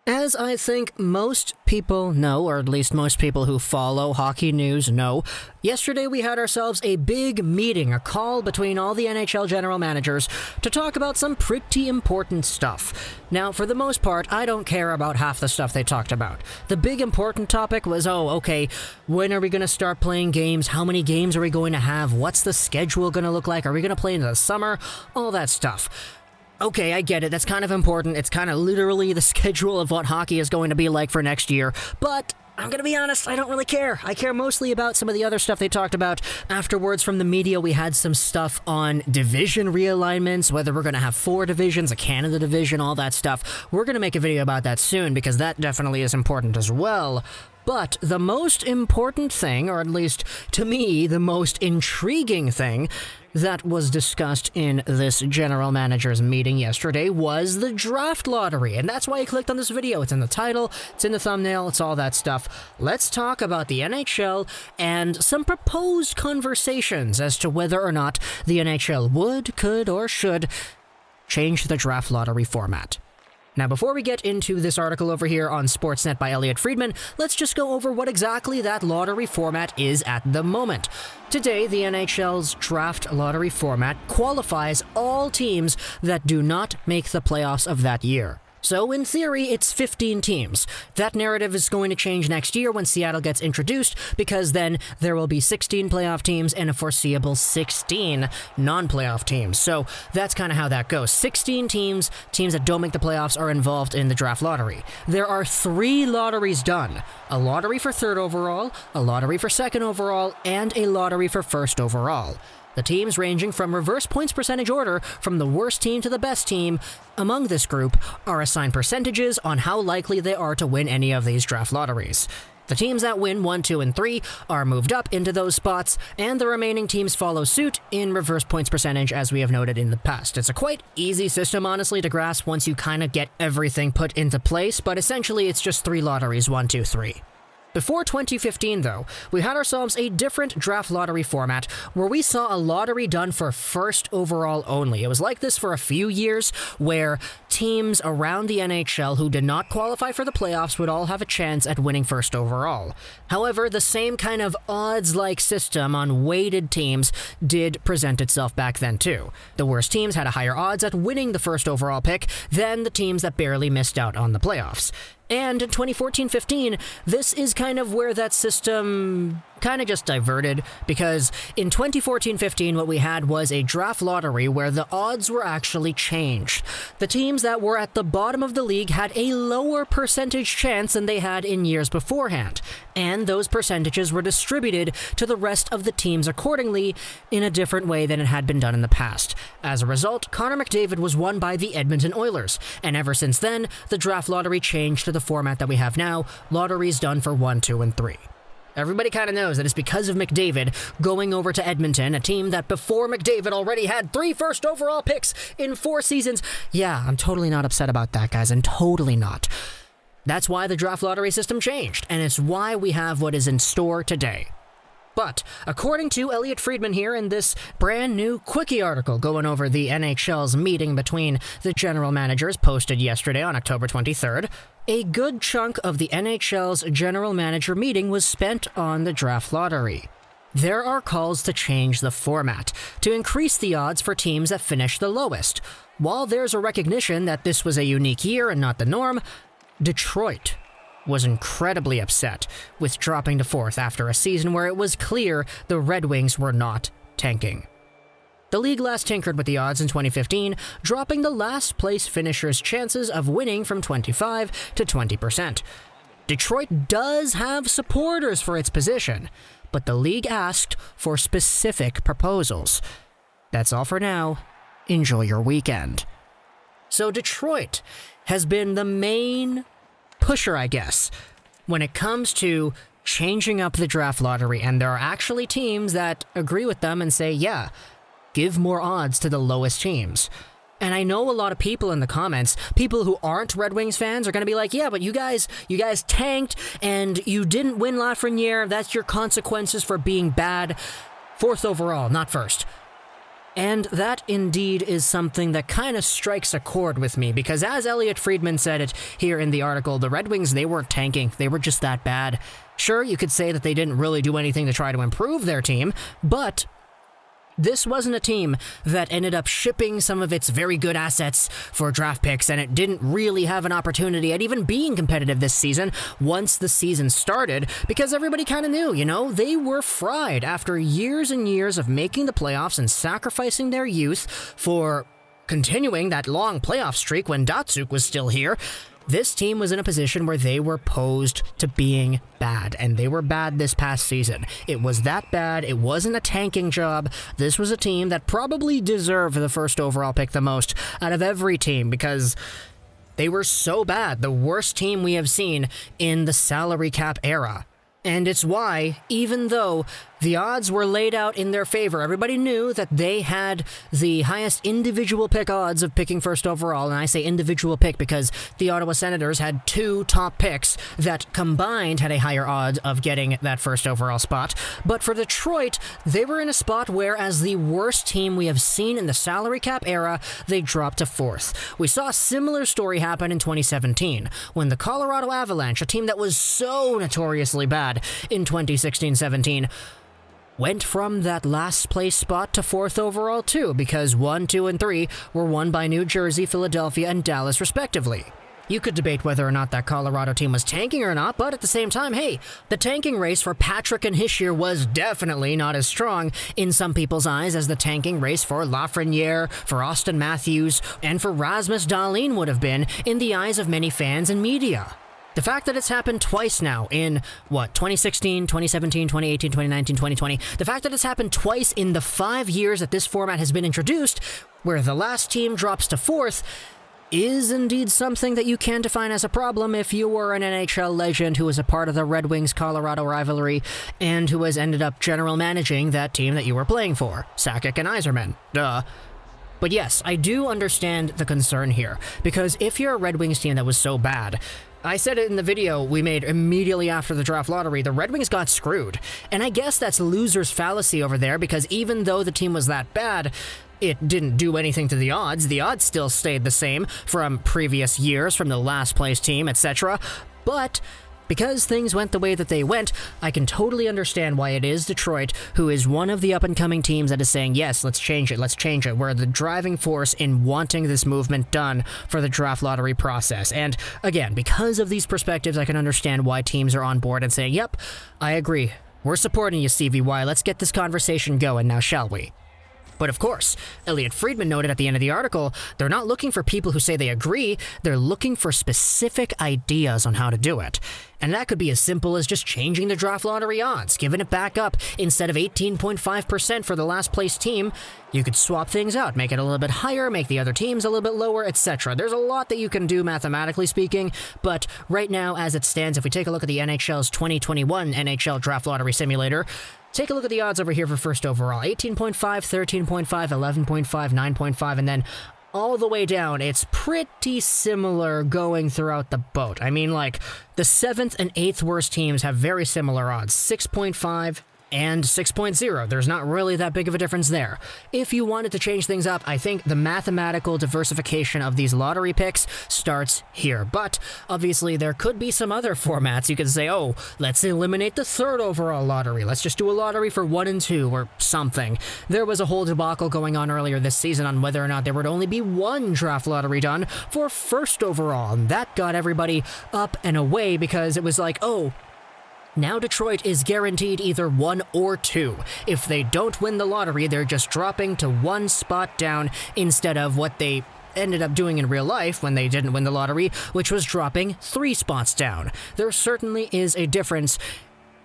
As I think most people know, or at least most people who follow hockey news know, yesterday we had ourselves a big meeting, a call between all the NHL general managers to talk about some pretty important stuff. Now, for the most part, I don't care about half the stuff they talked about. The big important topic was, when are we going to start playing games? How many games are we going to have? What's the schedule going to look like? Are we going to play in the summer? All that stuff. Okay, I get it. That's kind of important. It's kind of literally the schedule of what hockey is going to be like for next year. But I'm going to be honest, I don't really care. I care mostly about some of the other stuff they talked about. Afterwards, from the media, we had some stuff on division realignments, whether we're going to have 4 divisions, a Canada division, all that stuff. We're going to make a video about that soon because that definitely is important as well. But the most important thing, or at least to me, the most intriguing thing that was discussed in this general manager's meeting yesterday was the draft lottery. And that's why I clicked on this video. It's in the title, it's in the thumbnail, it's all that stuff. Let's talk about the NHL and some proposed conversations as to whether or not the NHL would, could, or should change the draft lottery format. Now, before we get into this article over here on Sportsnet by Elliotte Friedman, let's just go over what exactly that lottery format is at the moment. Today, the NHL's draft lottery format qualifies all teams that do not make the playoffs of that year. So, in theory, it's 15 teams. That narrative is going to change next year when Seattle gets introduced, because then there will be 16 playoff teams and a foreseeable 16 non-playoff teams. So, that's kind of how that goes. 16 teams that don't make the playoffs, are involved in the draft lottery. There are 3 lotteries done. A lottery for 3rd overall, a lottery for 2nd overall, and a lottery for 1st overall. The teams ranging from reverse points percentage order from the worst team to the best team among this group are assigned percentages on how likely they are to win any of these draft lotteries. The teams that win 1, 2, and 3 are moved up into those spots, and the remaining teams follow suit in reverse points percentage, as we have noted in the past. It's a quite easy system, honestly, to grasp once you kind of get everything put into place, but essentially it's just 3 lotteries, 1, 2, 3. Before 2015, though, we had ourselves a different draft lottery format where we saw a lottery done for 1st overall only. It was like this for a few years, where teams around the NHL who did not qualify for the playoffs would all have a chance at winning 1st overall. However, the same kind of odds-like system on weighted teams did present itself back then too. The worst teams had a higher odds at winning the 1st overall pick than the teams that barely missed out on the playoffs. And in 2014-15, this is kind of where that system kind of just diverted, because in 2014-15 what we had was a draft lottery where the odds were actually changed. The teams that were at the bottom of the league had a lower percentage chance than they had in years beforehand, and those percentages were distributed to the rest of the teams accordingly in a different way than it had been done in the past. As a result, Connor McDavid was won by the Edmonton Oilers, and ever since then, the draft lottery changed to the format that we have now, lotteries done for 1, 2, and 3. Everybody kind of knows that it's because of McDavid going over to Edmonton, a team that before McDavid already had 3 first overall picks in 4 seasons. Yeah, I'm totally not upset about that, guys. I'm totally not. That's why the draft lottery system changed, and it's why we have what is in store today. But, according to Elliotte Friedman here in this brand new quickie article going over the NHL's meeting between the general managers posted yesterday on October 23rd, a good chunk of the NHL's general manager meeting was spent on the draft lottery. There are calls to change the format, to increase the odds for teams that finish the lowest. While there's a recognition that this was a unique year and not the norm, Detroit was incredibly upset with dropping to 4th after a season where it was clear the Red Wings were not tanking. The league last tinkered with the odds in 2015, dropping the last place finisher's chances of winning from 25 to 20%. Detroit does have supporters for its position, but the league asked for specific proposals. That's all for now. Enjoy your weekend. So Detroit has been the main pusher, I guess, when it comes to changing up the draft lottery, and there are actually teams that agree with them and say, yeah, give more odds to the lowest teams. And I know a lot of people in the comments, people who aren't Red Wings fans, are going to be like, yeah, but you guys tanked and you didn't win Lafreniere. That's your consequences for being bad. 4th overall, not 1st. And that indeed is something that kind of strikes a chord with me, because as Elliotte Friedman said it here in the article, the Red Wings, they weren't tanking. They were just that bad. Sure, you could say that they didn't really do anything to try to improve their team, but this wasn't a team that ended up shipping some of its very good assets for draft picks, and it didn't really have an opportunity at even being competitive this season once the season started, because everybody kind of knew, they were fried after years and years of making the playoffs and sacrificing their youth for continuing that long playoff streak when Datsyuk was still here. This team was in a position where they were posed to being bad, and they were bad this past season. It was that bad. It wasn't a tanking job. This was a team that probably deserved the first overall pick the most out of every team, because they were so bad. The worst team we have seen in the salary cap era. And it's why, even though the odds were laid out in their favor, everybody knew that they had the highest individual pick odds of picking first overall, and I say individual pick because the Ottawa Senators had 2 top picks that combined had a higher odds of getting that first overall spot. But for Detroit, they were in a spot where, as the worst team we have seen in the salary cap era, they dropped to 4th. We saw a similar story happen in 2017, when the Colorado Avalanche, a team that was so notoriously bad in 2016-17, went from that last place spot to 4th overall too, because 1, 2, and 3 were won by New Jersey, Philadelphia, and Dallas respectively. You could debate whether or not that Colorado team was tanking or not, but at the same time, hey, the tanking race for Patrick and Hischier was definitely not as strong in some people's eyes as the tanking race for Lafreniere, for Austin Matthews, and for Rasmus Dahlin would have been in the eyes of many fans and media. The fact that it's happened twice now in, 2016, 2017, 2018, 2019, 2020, the fact that it's happened twice in the 5 years that this format has been introduced, where the last team drops to 4th, is indeed something that you can define as a problem if you were an NHL legend who was a part of the Red Wings-Colorado rivalry and who has ended up general managing that team that you were playing for, Sakic and Yzerman. Duh. But yes, I do understand the concern here, because if you're a Red Wings team that was so bad, I said it in the video we made immediately after the draft lottery, the Red Wings got screwed. And I guess that's loser's fallacy over there, because even though the team was that bad, it didn't do anything to the odds. The odds still stayed the same from previous years, from the last place team, etc. But because things went the way that they went, I can totally understand why it is Detroit who is one of the up-and-coming teams that is saying, yes, let's change it. We're the driving force in wanting this movement done for the draft lottery process. And again, because of these perspectives, I can understand why teams are on board and saying, yep, I agree. We're supporting you, CVY. Let's get this conversation going now, shall we? But of course, Elliotte Friedman noted at the end of the article, they're not looking for people who say they agree, they're looking for specific ideas on how to do it. And that could be as simple as just changing the draft lottery odds, giving it back up. Instead of 18.5% for the last place team, you could swap things out, make it a little bit higher, make the other teams a little bit lower, etc. There's a lot that you can do mathematically speaking, but right now as it stands, if we take a look at the NHL's 2021 NHL Draft Lottery Simulator, take a look at the odds over here for first overall. 18.5, 13.5, 11.5, 9.5, and then all the way down, it's pretty similar going throughout the boat. I mean, like, the 7th and 8th worst teams have very similar odds, 6.5 and 6.0. There's not really that big of a difference there. If you wanted to change things up, I think the mathematical diversification of these lottery picks starts here. But obviously, there could be some other formats. You could say, oh, let's eliminate the 3rd overall lottery. Let's just do a lottery for 1 and 2 or something. There was a whole debacle going on earlier this season on whether or not there would only be 1 draft lottery done for 1st overall. And that got everybody up and away because it was like, oh, now Detroit is guaranteed either 1 or 2. If they don't win the lottery, they're just dropping to 1 spot down instead of what they ended up doing in real life when they didn't win the lottery, which was dropping 3 spots down. There certainly is a difference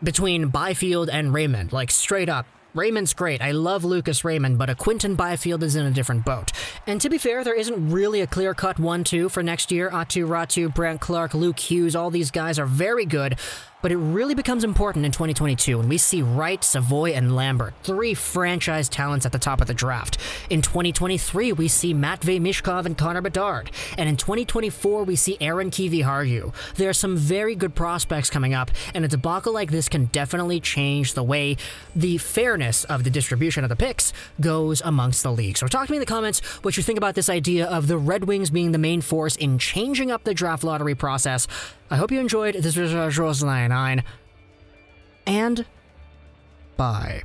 between Byfield and Raymond, like straight up. Raymond's great. I love Lucas Raymond, but a Quinton Byfield is in a different boat. And to be fair, there isn't really a clear-cut 1-2 for next year. Atu Ratu, Brant Clark, Luke Hughes, all these guys are very good. But it really becomes important in 2022 when we see Wright, Savoy, and Lambert, 3 franchise talents at the top of the draft. In 2023, we see Matvei Mishkov and Connor Bedard. And in 2024, we see Aaron Kivi-Harju. There are some very good prospects coming up, and a debacle like this can definitely change the way the fairness of the distribution of the picks goes amongst the league. So talk to me in the comments what you think about this idea of the Red Wings being the main force in changing up the draft lottery process. I hope you enjoyed. This was Rose 99, and bye.